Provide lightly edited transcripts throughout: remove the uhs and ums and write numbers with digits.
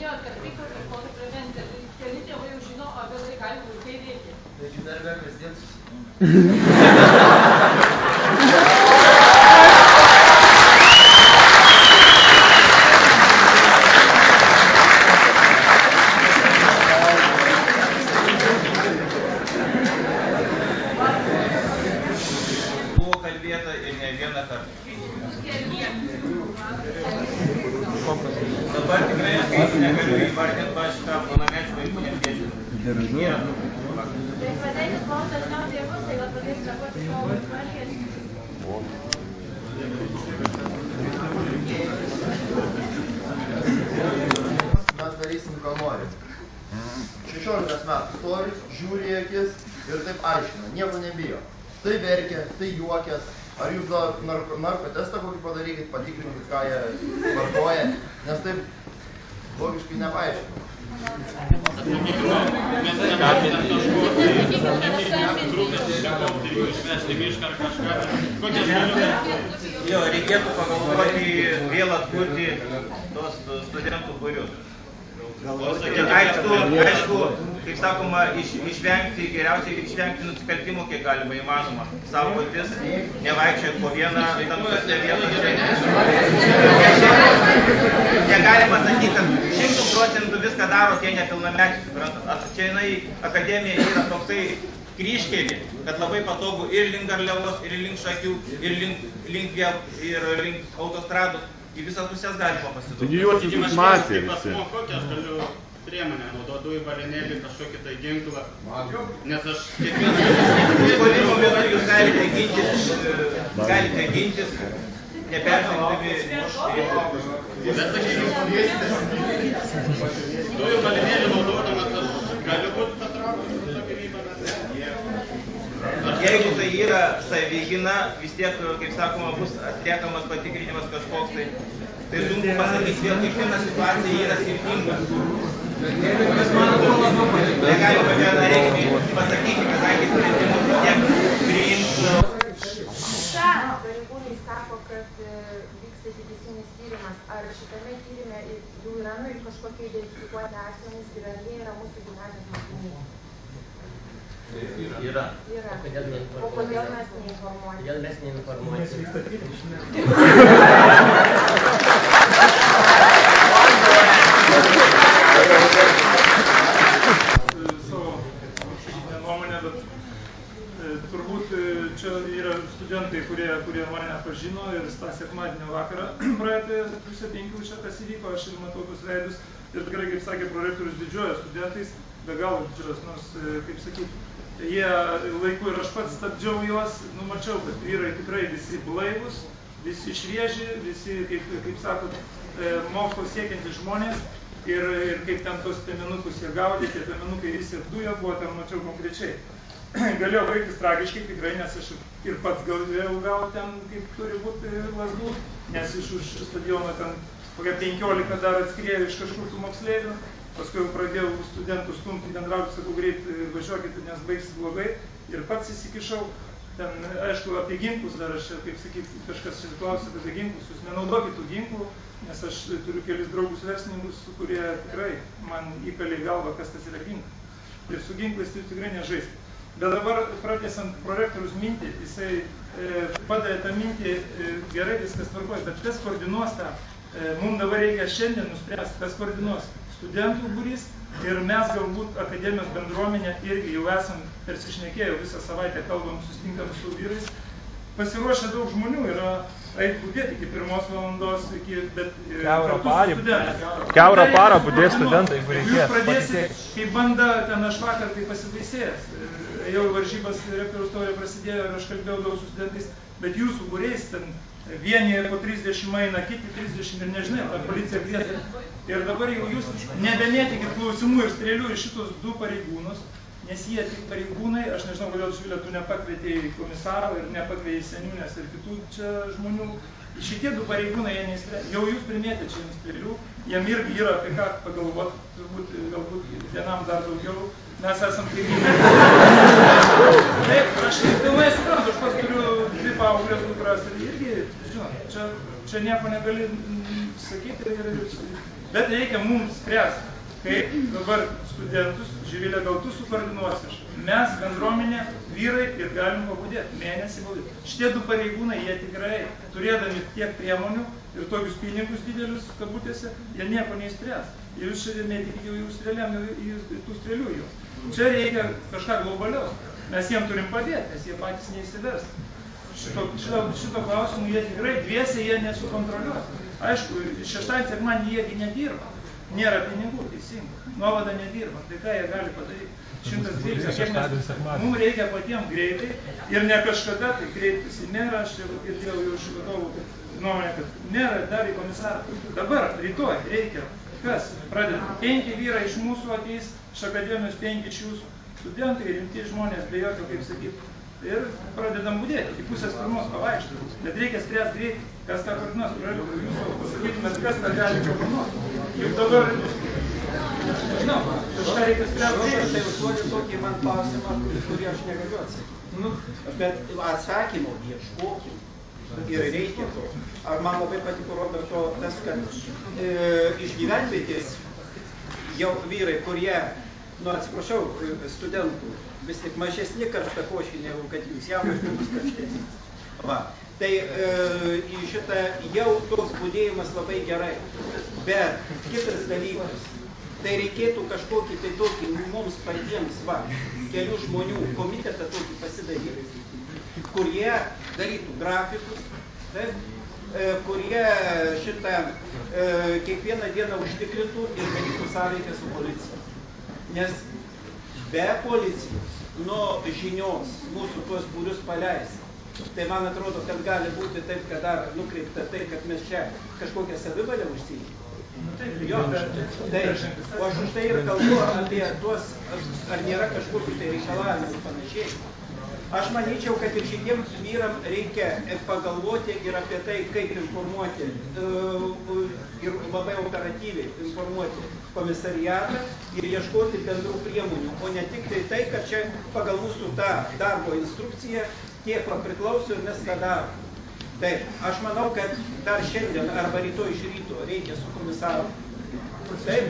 minėjot, kad reikia kažkokią prevenciją. Keli tėvai jau žino, apie tai gali vaikai veikia. Taigi darbe kasdien susitikime. Buvo kalbėta ir ne vieną kartą. Dabar tikrai negaliu įvardinti šitą pilnamečių vaikų neapkėčių. Tai pradėkit klausti dažniausiai bus, tai gal pradėkit reaguoti savo vaikų elgesį. Mes darysim, ką norim. 16 metų stovi, žiūri į akis ir taip aiškina, nieko nebijo. Tai verkia, tai juokias. Ar jūs narkotestą kokį padarykit, patikrinkit, ką jie vartoja, nes taip logiškai nepaaiškina. Jo, reikėtų pagalvoti vėl atkurti tos studentų būrius. Aišku, kaip sakoma, geriausiai išvengti nusikaltimų, kiek galima įmanoma. Saugotis, nevaikščioti po vieną tamsose vietose. Negalima sakyti, kad 100% viską daro tie nepilnamečiai, suprantat. Čia akademija yra toksai kryžkelė, kad labai patogu ir link garliavos, ir link šakių, ir link autostradų. Į visas pusės galima pasiduoti. Taigi juos visus matė visi. Kokią aš galiu priemonę naudoti, į balinėlį kažkokį tai ginklą, nes aš Puolimo metu jūs galite gintis, nepersingdami bet dujų balinėlį naudodamas, aš galiu būti patraukus su tokia gyvybė. Jeigu tai yra savigina, vis tiek, kaip sakoma, bus atliekamas patikrinimas kažkoks, tai sunku pasakyti, vėl kiekviena situacija yra skirtinga. Negalima vienareikšmiai pasakyti, kadangi sprendimus vis tiek priims. Pareigūnai sako, kad vyksta ikiteisminis tyrimas. Ar šitame tyrime jau yra kažkokie identifikuoti asmenys ir ar jie yra mūsų gimnazijos mokiniai? Yra. O kodėl mes neinformuojame? Kodėl mes neinformuojame? Savo nuomonę, bet turbūt čia yra studentai, kurie mane pažino ir tą sekmadienio vakarą praeitą 5:30 čia kas įvyko, aš ir matau tus veidus ir tikrai, kaip sakė prorektorius, didžiojo studentais, be galo didžios, nors, kaip sakyti, jie laiku ir aš pats stabdžiau juos, mačiau, kad vyrai tikrai visi blaivus, visi švieži, visi, kaip sakot, mokslo siekiantys žmonės ir kaip ten tos piemenukus jie gaudė, tie piemenukai visi apdujo buvo, ten mačiau konkrečiai. Galėjo baigtis tragiškai tikrai, nes aš ir pats galėjau gauti ten, kaip turi būti lazdų, nes iš už stadiono ten kokia 15 dar atskriejo iš kažkur tų moksleivių. Paskui pradėjau studentų stumti, bendrauti, sakau, greit važiuokit, nes baigsis blogai. Ir pats įsikišau. Ten, aišku, apie ginklus dar aš, kaip sakyti, kažkas čia klausė apie ginklus. Jūs nenaudokit tų ginklų, nes aš turiu kelis draugus verslininkus, kurie tikrai man įkalė į galvą, kas tas yra ginklas. Ir su ginklais tai tikrai nežaisti. Bet dabar, pratęsant prorektorius mintį, jisai padarė tą mintį, gerai viskas tvarkoja, bet kas koordinuos tą? Mums dabar reikia šiandien nuspręsti, kas koordinuos. Studentų būrys ir mes galbūt akademijos bendruomenė irgi jau esam persišnekėję, visą savaitę kalbam, susitinkam su vyrais. Pasiruošę daug žmonių yra eit budėti iki 1 valandos, bet Kiaurą parą budės studentai, jeigu reikės. Jūs pradėsit, kai banda, ten aš vakar tai pasibaisėjęs. Jau varžybas rektoriaus taurė prasidėjo ir aš kalbėjau daug su studentais, bet jūsų būriais ten vieni po 30 eina, kiti 30 ir nežinai, ar policija kviečia. Ir dabar jau jūs nebemėtikit klausimų ir strėlių iš šitos du pareigūnus, nes jie tik pareigūnai, aš nežinau, kodėl Živilė tu nepakvietėjai į komisarą ir nepakvietėjai seniūnės ir kitų čia žmonių. Šitie du pareigūnai, jie neįsprendė. Jau jūs primėtė čia strėlių, jiem irgi yra apie ką pagalvoti, turbūt galbūt vienam dar daugiau. Mes esam kaimynai. Taip, aš pilnai suprantu, aš pats turiu 2 paauglės dukras, irgi, žinot, čia nieko negali sakyti, bet reikia mums spręsti, kaip dabar studentus, Živilė, gal tu sukoordinuosi. Mes, bendruomenė, vyrai ir galim pabudėti, mėnesį pabudėti. Šitie du pareigūnai, jie tikrai, turėdami tiek priemonių ir tokius pinigus didelius kabutėse, jie nieko neįspręs. Jūs šiandien netikite jų strėliam, tų strėlių jų. Čia reikia kažką globaliaus. Mes jiem turim padėti, nes jie patys neįsivers. Šito klausimu jie tikrai dviese jie nesukontroliuos. Aišku, šeštadienį, sekmadienį jiegi nedirba. Nėra pinigų, teisingai. Nuovada nedirba. Tai ką jie gali padaryti? 112, kiek mes... Mums reikia patiems greitai ir ne kažkada tai kreiptis į merą, aš girdėjau jau iš vadovų nuomonę, kad merą dar į komisarą. Dabar, rytoj reikia, kas pradeda? 5 vyrai iš mūsų ateis, iš akademijos 5 iš jūsų, studentai, rimti žmonės, be jokio, kaip sakyti. Ir pradedam budėti, iki 1:30 pavaikšti. Bet reikia spręsti greitai, kas ką koordinuos. Jūs pasakytumėt, kas tą gali koordinuoti. Juk dabar, žinau, kažką reikia spręsti greitai. Tai užduodė tokį man klausimą, kurį aš negaliu atsakyti. Bet atsakymo ieškokim ir reikia to. Ar man labai patiko Roberto tas, kad iš gyvenvietės jau vyrai, kurie, atsiprašau, studentų, vis tik mažesni karštakošiai negu kad jūs, jaunas žmogus karštesnis. Tai šitą jau toks budėjimas labai gerai. Bet kitas dalykas, tai reikėtų kažkokį tai tokį mums patiems, kelių žmonių komitetą tokį pasidaryti, kurie darytų grafikus, kurie šitą kiekvieną dieną užtikrintų ir darytų sąveiką su policija. Nes be policijos, nuo žinios mūsų tuos būrius paleis. Tai man atrodo, kad gali būti taip, kad dar nukreipta tai, kad mes čia kažkokią savivalę užsiimame. Jo, o aš už tai ir kalbu apie tuos, ar nėra kažkokių tai reikalavimų ir panašiai. Aš manyčiau, kad ir šitiems vyram reikia pagalvoti ir apie tai, kaip informuoti ir labai operatyviai informuoti komisariatą ir ieškoti bendrų priemonių, o ne tik tai, kad čia pagal mūsų tą darbo instrukciją tiek priklauso ir mes ką darom. Taip, aš manau, kad dar šiandien arba rytoj iš ryto reikia su komisaru. Taip,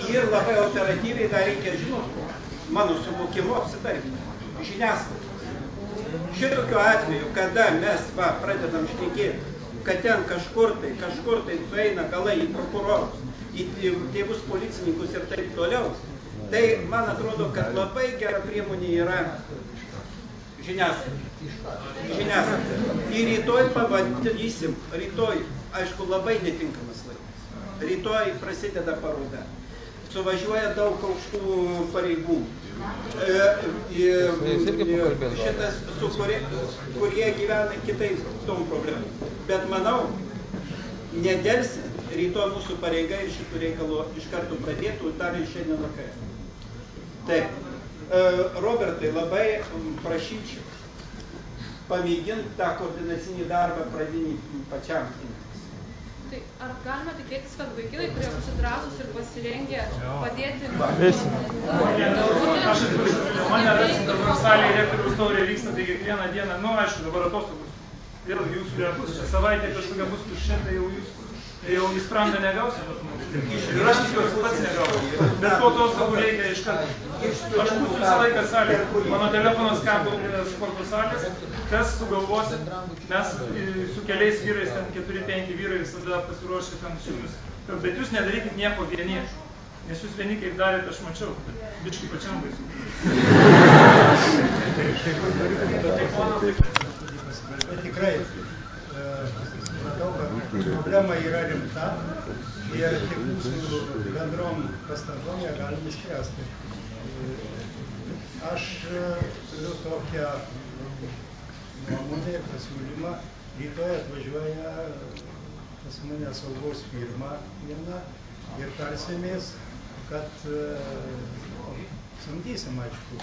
ir labai operatyviai dar reikia žinoti, mano suvokimu apsitarkime, žiniasklaidą. Šitokiu atveju, kada mes pradedam šnekėti, kad ten kažkur tai sueina galai į prokurorus, į tėvus policininkus ir taip toliau, tai man atrodo, kad labai gera priemonė yra žiniasklaida. Ir rytoj pabandysim, rytoj, aišku, labai netinkamas laikas. Rytoj prasideda paroda. Suvažiuoja daug aukštų pareigūnų. Šitas, kurie gyvena kitaip tom problemom. Bet manau, nedelsiant, rytoj mūsų pareiga ir šitų reikalų iš karto pradėtų dar ir šiandien vakare. Taip, Robertai, labai prašyčiau pamėginti tą koordinacinį darbą pradinį pačiam. Tai ar galima tikėtis, kad vaikinai, kurie pasidrąsus ir pasirengę padėti... Aš atvažiuoju, mane rasim dabar salėje rektoriaus taurė vyksta, tai kiekvieną dieną, aišku, dabar atostogos. Vėl jūsų nebus, čia savaitė kažkokia bus tuščia, tai jau į sprandą negausi. Ir aš tikiuosi pats negausiu. Bet po atostogų reikia iš karto. Aš būsiu visą laiką salėje. Mano telefonas kabo sporto salės. Kas sugalvosi, mes su keliais vyrais, ten 4-5 vyrai visada pasiruošę ten su jumis. Bet jūs nedarykit nieko vieni. Nes jūs vieni kaip darėt, aš mačiau. Biškai pačiam baisu. Tikrai, matau, kad problema yra rimta ir tik mūsų bendrom pastangom ją galim išspręsti. Aš turiu tokią nuomonę ir pasiūlymą. Rytoj atvažiuoja pas mane saugos firma viena ir tarsimės, kad samdysim, aišku,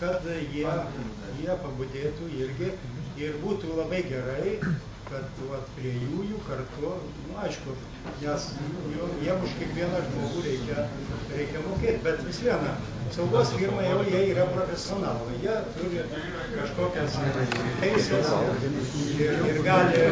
kad jie pabudėtų irgi ir būtų labai gerai, kad vat, prie jų kartu, nu aišku, nes jiem už kiekvieną žmogų reikia mokėti, bet vis viena, saugos firma jau jie yra profesionalai, jie turi kažkokias teisės ir gali